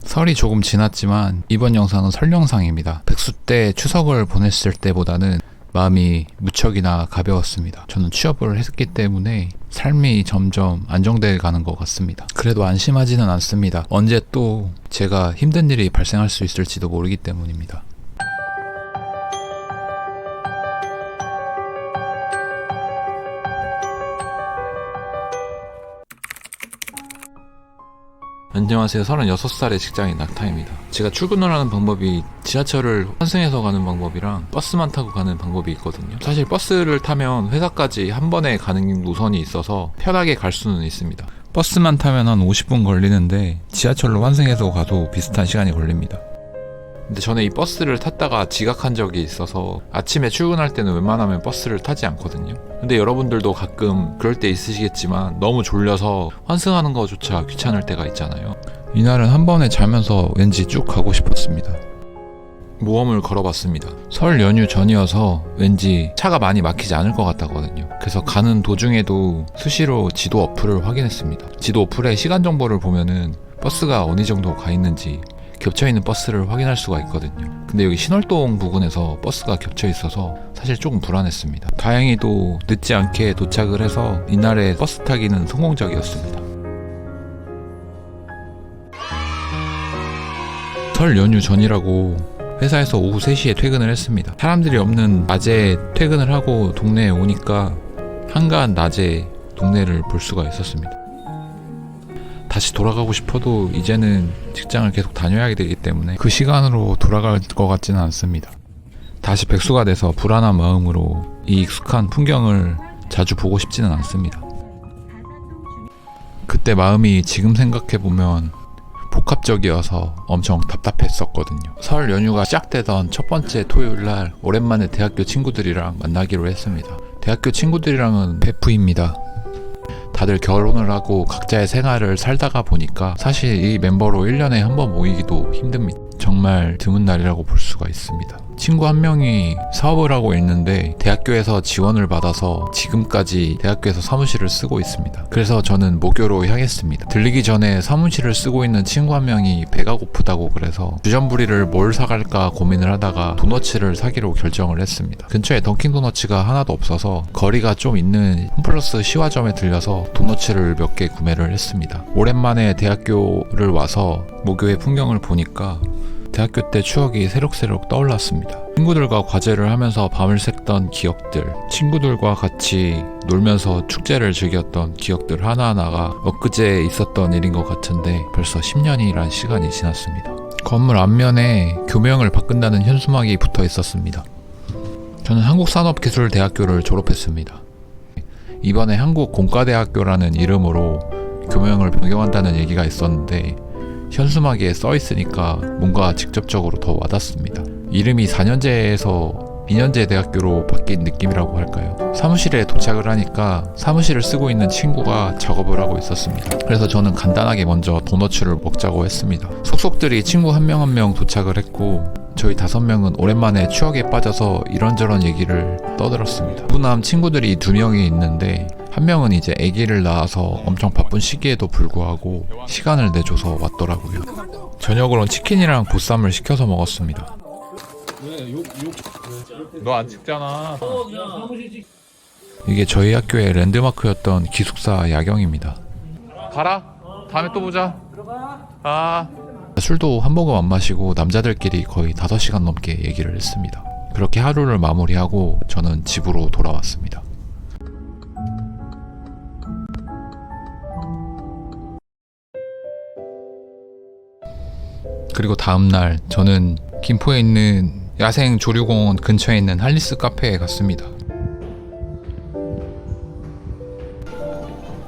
설이 조금 지났지만 이번 영상은 설 영상입니다. 백수 때 추석을 보냈을 때보다는 마음이 무척이나 가벼웠습니다. 저는 취업을 했기 때문에 삶이 점점 안정돼 가는 것 같습니다. 그래도 안심하지는 않습니다. 언제 또 제가 힘든 일이 발생할 수 있을지도 모르기 때문입니다. 안녕하세요. 36살의 직장인 낙타입니다. 제가 출근을 하는 방법이 지하철을 환승해서 가는 방법이랑 버스만 타고 가는 방법이 있거든요. 사실 버스를 타면 회사까지 한 번에 가는 노선이 있어서 편하게 갈 수는 있습니다. 버스만 타면 한 50분 걸리는데 지하철로 환승해서 가도 비슷한 시간이 걸립니다. 근데 저는 이 버스를 탔다가 지각한 적이 있어서 아침에 출근할 때는 웬만하면 버스를 타지 않거든요. 근데 여러분들도 가끔 그럴 때 있으시겠지만 너무 졸려서 환승하는 거조차 귀찮을 때가 있잖아요. 이날은 한 번에 자면서 왠지 쭉 가고 싶었습니다. 모험을 걸어봤습니다. 설 연휴 전이어서 왠지 차가 많이 막히지 않을 것 같았거든요. 그래서 가는 도중에도 수시로 지도 어플을 확인했습니다. 지도 어플의 시간 정보를 보면은 버스가 어느 정도 가 있는지 겹쳐있는 버스를 확인할 수가 있거든요. 근데 여기 신월동 부근에서 버스가 겹쳐있어서 사실 조금 불안했습니다. 다행히도 늦지 않게 도착을 해서 이날의 버스 타기는 성공적이었습니다. 설 연휴 전이라고 회사에서 오후 3시에 퇴근을 했습니다. 사람들이 없는 낮에 퇴근을 하고 동네에 오니까 한가한 낮에 동네를 볼 수가 있었습니다. 다시 돌아가고 싶어도 이제는 직장을 계속 다녀야 되기 때문에 그 시간으로 돌아갈 것 같지는 않습니다. 다시 백수가 돼서 불안한 마음으로 이 익숙한 풍경을 자주 보고 싶지는 않습니다. 그때 마음이 지금 생각해보면 복합적이어서 엄청 답답했었거든요. 설 연휴가 시작되던 첫 번째 토요일날 오랜만에 대학교 친구들이랑 만나기로 했습니다. 대학교 친구들이랑은 베프입니다. 다들 결혼을 하고 각자의 생활을 살다가 보니까 사실 이 멤버로 1년에 한 번 모이기도 힘듭니다. 정말 드문 날이라고 볼 수가 있습니다. 친구 한 명이 사업을 하고 있는데 대학교에서 지원을 받아서 지금까지 대학교에서 사무실을 쓰고 있습니다. 그래서 저는 모교로 향했습니다. 들리기 전에 사무실을 쓰고 있는 친구 한 명이 배가 고프다고 그래서 주전부리를 뭘 사갈까 고민을 하다가 도너츠를 사기로 결정을 했습니다. 근처에 던킨도너츠가 하나도 없어서 거리가 좀 있는 홈플러스 시화점에 들려서 도너츠를 몇 개 구매를 했습니다. 오랜만에 대학교를 와서 모교의 풍경을 보니까 대학교 때 추억이 새록새록 떠올랐습니다. 친구들과 과제를 하면서 밤을 샜던 기억들, 친구들과 같이 놀면서 축제를 즐겼던 기억들 하나하나가 엊그제 있었던 일인 것 같은데 벌써 10년이란 시간이 지났습니다. 건물 앞면에 교명을 바꾼다는 현수막이 붙어 있었습니다. 저는 한국산업기술대학교를 졸업했습니다. 이번에 한국공과대학교라는 이름으로 교명을 변경한다는 얘기가 있었는데 현수막에 써있으니까 뭔가 직접적으로 더 와닿습니다. 이름이 4년제에서 2년제 대학교로 바뀐 느낌이라고 할까요? 사무실에 도착을 하니까 사무실을 쓰고 있는 친구가 작업을 하고 있었습니다. 그래서 저는 간단하게 먼저 도너츠를 먹자고 했습니다. 속속들이 친구 한 명 한 명 도착을 했고 저희 5명은 오랜만에 추억에 빠져서 이런저런 얘기를 떠들었습니다. 유부남 친구들이 2명이 있는데 한 명은 이제 아기를 낳아서 엄청 바쁜 시기에도 불구하고 시간을 내줘서 왔더라고요. 저녁으로는 치킨이랑 보쌈을 시켜서 먹었습니다. 너 안 찍잖아. 이게 저희 학교의 랜드마크였던 기숙사 야경입니다. 가라. 다음에 또 보자. 아. 술도 한 모금 안 마시고 남자들끼리 거의 5시간 넘게 얘기를 했습니다. 그렇게 하루를 마무리하고 저는 집으로 돌아왔습니다. 그리고 다음날 저는 김포에 있는 야생 조류공원 근처에 있는 할리스 카페에 갔습니다.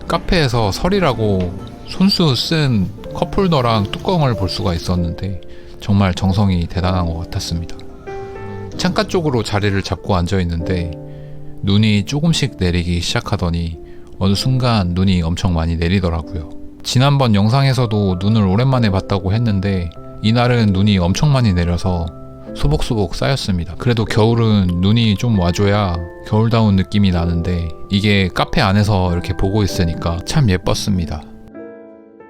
카페에서 설이라고 손수 쓴 컵홀더랑 뚜껑을 볼 수가 있었는데 정말 정성이 대단한 것 같았습니다. 창가 쪽으로 자리를 잡고 앉아있는데 눈이 조금씩 내리기 시작하더니 어느 순간 눈이 엄청 많이 내리더라고요. 지난번 영상에서도 눈을 오랜만에 봤다고 했는데 이날은 눈이 엄청 많이 내려서 소복소복 쌓였습니다. 그래도 겨울은 눈이 좀 와줘야 겨울다운 느낌이 나는데 이게 카페 안에서 이렇게 보고 있으니까 참 예뻤습니다.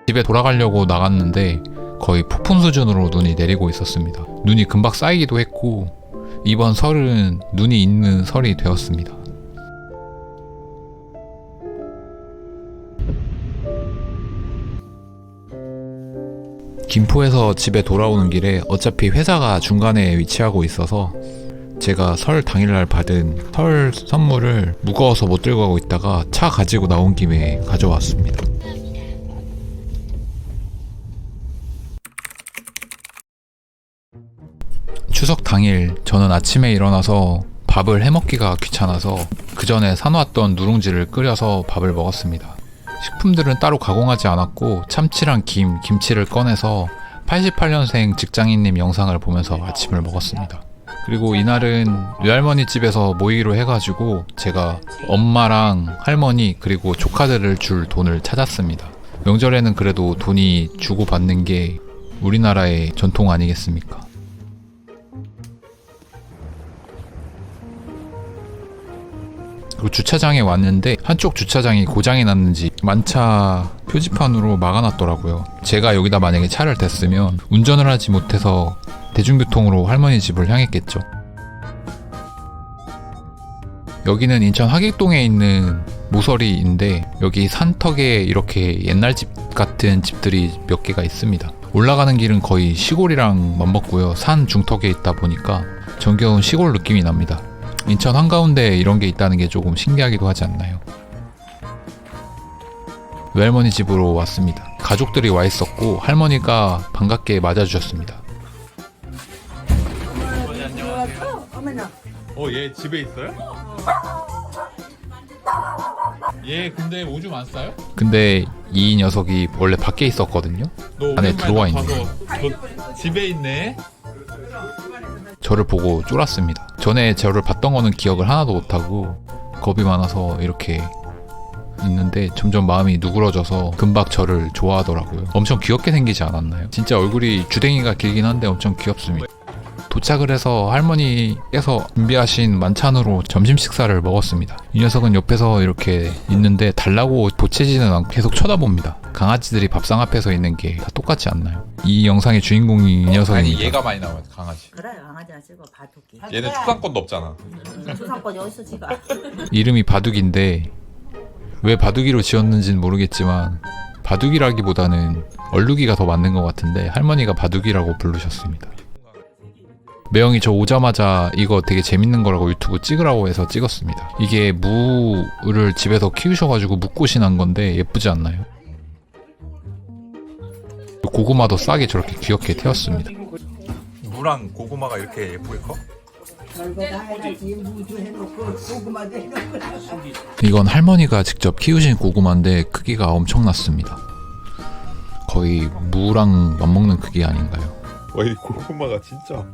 집에 돌아가려고 나갔는데 거의 폭풍 수준으로 눈이 내리고 있었습니다. 눈이 금방 쌓이기도 했고 이번 설은 눈이 있는 설이 되었습니다. 김포에서 집에 돌아오는 길에 어차피 회사가 중간에 위치하고 있어서 제가 설 당일날 받은 설 선물을 무거워서 못 들고 가고 있다가 차 가지고 나온 김에 가져왔습니다. 추석 당일 저는 아침에 일어나서 밥을 해먹기가 귀찮아서 그 전에 사놓았던 누룽지를 끓여서 밥을 먹었습니다. 식품들은 따로 가공하지 않았고 참치랑 김치를 꺼내서 88년생 직장인님 영상을 보면서 아침을 먹었습니다. 그리고 이날은 외할머니 집에서 모이기로 해가지고 제가 엄마랑 할머니 그리고 조카들을 줄 돈을 찾았습니다. 명절에는 그래도 돈이 주고받는 게 우리나라의 전통 아니겠습니까? 그리고 주차장에 왔는데 한쪽 주차장이 고장이 났는지 만차 표지판으로 막아놨더라고요. 제가 여기다 만약에 차를 댔으면 운전을 하지 못해서 대중교통으로 할머니 집을 향했겠죠. 여기는 인천 하객동에 있는 모서리인데 여기 산턱에 이렇게 옛날 집 같은 집들이 몇 개가 있습니다. 올라가는 길은 거의 시골이랑 맞먹고요. 산 중턱에 있다 보니까 정겨운 시골 느낌이 납니다. 인천 한가운데에 이런 게 있다는 게 조금 신기하기도 하지 않나요? 외할머니 집으로 왔습니다. 가족들이 와 있었고 할머니가 반갑게 맞아주셨습니다. 얘 집에 있어요? 얘 근데 오줌 안 싸요? 근데 이 녀석이 원래 밖에 있었거든요. 안에 들어와 있는 거예요. 집에 있네. 저를 보고 쫄았습니다. 전에 저를 봤던 거는 기억을 하나도 못하고 겁이 많아서 이렇게 있는데 점점 마음이 누그러져서 금방 저를 좋아하더라고요. 엄청 귀엽게 생기지 않았나요? 진짜 얼굴이 주댕이가 길긴 한데 엄청 귀엽습니다. 도착을 해서 할머니께서 준비하신 만찬으로 점심 식사를 먹었습니다. 이 녀석은 옆에서 이렇게 있는데 달라고 보채지는 않고 계속 쳐다봅니다. 강아지들이 밥상 앞에서 있는 게 다 똑같지 않나요? 이 영상의 주인공이 이 녀석입니다. 얘가 많이 나와요, 강아지. 그래 강아지가 찍어 바둑이. 얘는 초상권도 없잖아. 초상권이 어디서 지가? 이름이 바둑인데 왜 바둑이로 지었는지는 모르겠지만 바둑이라기보다는 얼룩이가 더 맞는 것 같은데 할머니가 바둑이라고 부르셨습니다. 매형이 저 오자마자 이거 되게 재밌는 거라고 유튜브 찍으라고 해서 찍었습니다. 이게 무를 집에서 키우셔가지고 무꽃이 난 건데 예쁘지 않나요? 고구마도 싸게 저렇게 귀엽게 태웠습니다. 무랑 고구마가 이렇게 예쁘게 커? 이건 할머니가 직접 키우신 고구마인데 크기가 엄청났습니다. 거의 무랑 맞먹는 크기 아닌가요? 와, 이 고구마가 진짜.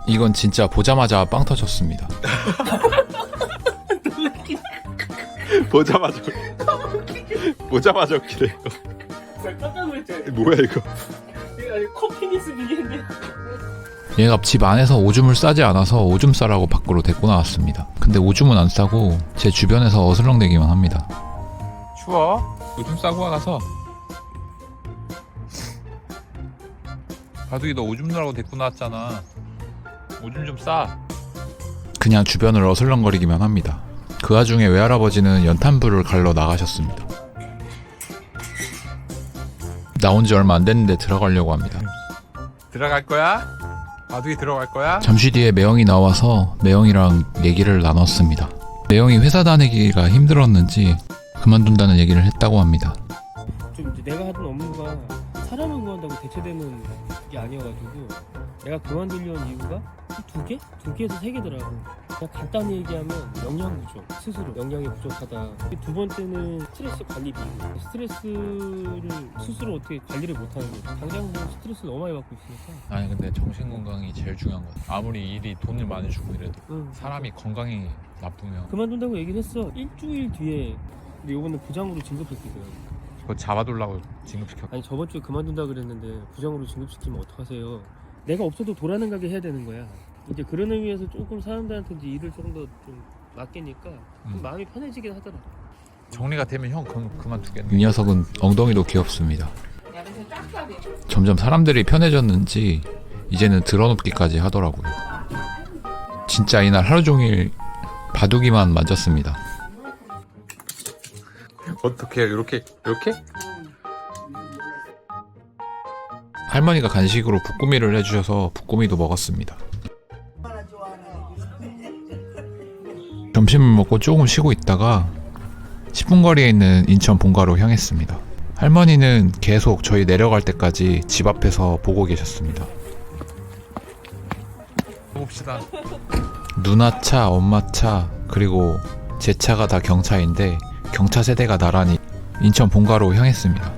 이건 진짜 보자마자 빵 터졌습니다. 보자마자 웃기네 이거. 깜짝 놀랐잖아. 뭐야 이거? 코피니스 비겠네. 얘가 집 안에서 오줌을 싸지 않아서 오줌 싸라고 밖으로 데리고 나왔습니다. 근데 오줌은 안 싸고 제 주변에서 어슬렁대기만 합니다. 추워? 오줌 싸고 와가서. 바둑이 너 오줌 누라고 데리고 나왔잖아. 오줌 좀 싸. 그냥 주변을 어슬렁거리기만 합니다. 그 와중에 외할아버지는 연탄불을 갈러 나가셨습니다. 나온 지 얼마 안 됐는데 들어가려고 합니다. 들어갈 거야? 바둑이 들어갈 거야? 잠시 뒤에 매형이 나와서 매형이랑 얘기를 나눴습니다. 매형이 회사 다니기가 힘들었는지 그만둔다는 얘기를 했다고 합니다. 좀 이제 내가 하던 업무가 사람을 구한다고 대체되는 게 아니어가지고 내가 그만두려는 이유가 두 개? 두 개에서 세 개더라고. 그냥 간단히 얘기하면 영양 부족, 스스로 영양이 부족하다. 두 번째는 스트레스 관리 비용. 스트레스를 스스로 어떻게 관리를 못하는 거죠. 당장 뭐 스트레스 너무 많이 받고 있으니까. 아니 근데 정신건강이 제일 중요한 것 같아. 아무리 일이 돈을 많이 주고 이래도 사람이 건강이 나쁘면 그만둔다고 얘기를 했어. 일주일 뒤에 근데 요번에 부장으로 진급했거든. 그거 잡아두려고 진급시켰. 아니 저번 주에 그만둔다 그랬는데 부장으로 진급시키면 어떡하세요? 내가 없어도 돌아는 가게 해야 되는 거야. 이제 그런 의미에서 조금 사람들한테 이제 일을 조금 더 좀 맡기니까 좀 마음이 편해지긴 하더라. 정리가 되면 형 그만두겠네. 이 녀석은 엉덩이도 귀엽습니다. 점점 사람들이 편해졌는지 이제는 들어눕기까지 하더라고요. 진짜 이날 하루 종일 바둑이만 만졌습니다. 어떻게 이렇게? 할머니가 간식으로 북구미를 해주셔서 북구미도 먹었습니다. 점심을 먹고 조금 쉬고 있다가 10분 거리에 있는 인천 본가로 향했습니다. 할머니는 계속 저희 내려갈 때까지 집 앞에서 보고 계셨습니다. 봅시다. 누나 차, 엄마 차, 그리고 제 차가 다 경차인데 경차 세대가 나란히 인천 본가로 향했습니다.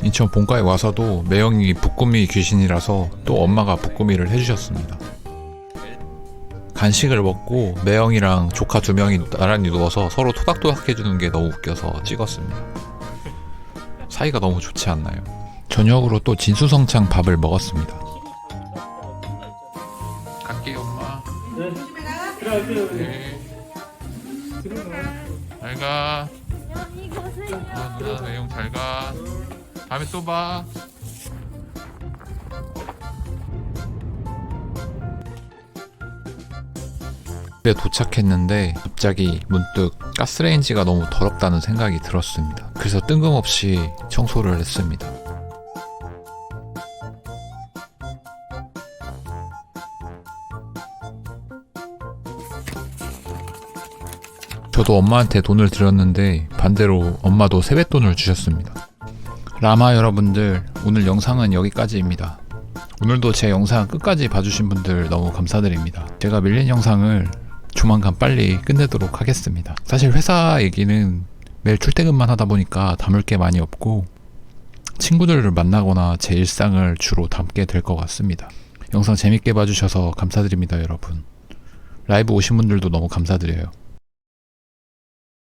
인천 본가에 와서도 매형이 북구미 귀신이라서 또 엄마가 북구미를 해주셨습니다. 간식을 먹고 매형이랑 조카 2명이 나란히 누워서 서로 토닥토닥 해주는 게 너무 웃겨서 찍었습니다. 사이가 너무 좋지 않나요? 저녁으로 또 진수성찬 밥을 먹었습니다. 갈게요 엄마. 들어갈게요. 네. 잘 가. 누나 매형 잘 가. 다음에 또 봐. 집에 도착했는데 갑자기 문득 가스레인지가 너무 더럽다는 생각이 들었습니다. 그래서 뜬금없이 청소를 했습니다. 저도 엄마한테 돈을 드렸는데 반대로 엄마도 세뱃돈을 주셨습니다. 라마 여러분들, 오늘 영상은 여기까지입니다. 오늘도 제 영상 끝까지 봐주신 분들 너무 감사드립니다. 제가 밀린 영상을 조만간 빨리 끝내도록 하겠습니다. 사실 회사 얘기는 매일 출퇴근만 하다 보니까 담을 게 많이 없고 친구들을 만나거나 제 일상을 주로 담게 될 것 같습니다. 영상 재밌게 봐주셔서 감사드립니다, 여러분. 라이브 오신 분들도 너무 감사드려요.